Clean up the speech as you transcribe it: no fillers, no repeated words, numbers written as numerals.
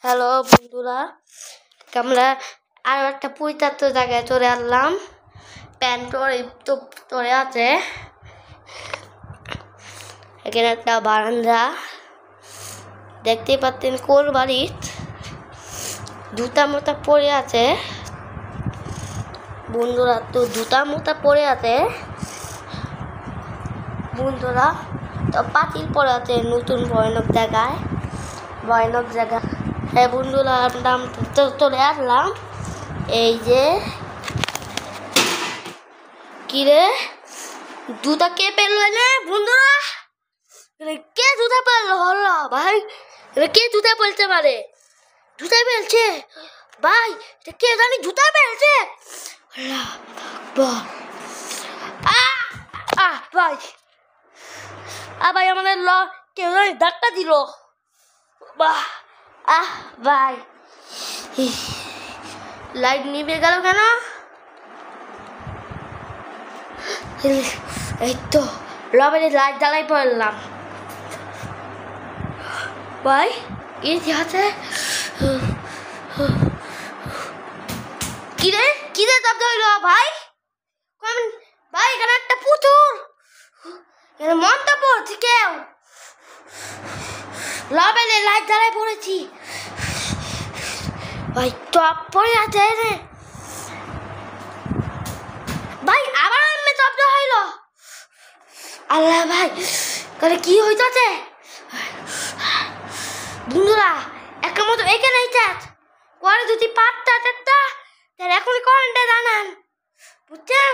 Hello বন্ধুরা, আমরা আর একটা পরিত্যক্ত জায়গায় চলে আসলাম। প্যান্ট তো পরে আছে। এখানে একটা বারান্দা দেখতে পাচ্ছেন। কোল বাড়ির জুতা মোতা পরে আছে বন্ধুরা। তো জুতা মোতা পরে আছে বন্ধুরা। তো পাতিল পরে আছে নতুন ভয়ানক জায়গায়। হ্যাঁ বন্ধুরা, আমরা চলে আসলাম। এই যে কি রে, জুতা কে পেলো না বন্ধুরা? কে জুতা পেলো? হলো ভাই, কে জুতা পেলতে পারে? জুতা পেলছে ভাই, কে জানি জুতা পেলছে। ভাই আমাদের কেউ জানি ধাক্কা দিল। বাহ ভাই, লাইট নিভে গেল কেন? এই তো লবের লাইট জ্বালাই পড়লাম ভাই। কি আছে? কিরে শব্দ হইল ভাই? ভাই এখানে একটা পুতুল মনটা পড়ছে। কেউ লবেলে লাইট জ্বালাই পড়েছি ভাই। টপ পড়ে আছে রে ভাই। আবার এমনি শব্দ হইল। আল্লাহ ভাই, তাহলে কি হইতাছে বন্ধুরা? একটা মতো এখানে পরে যদি পাঁচটা চারটা, তাহলে এখনই কমেন্টে জানান, বুঝছেন?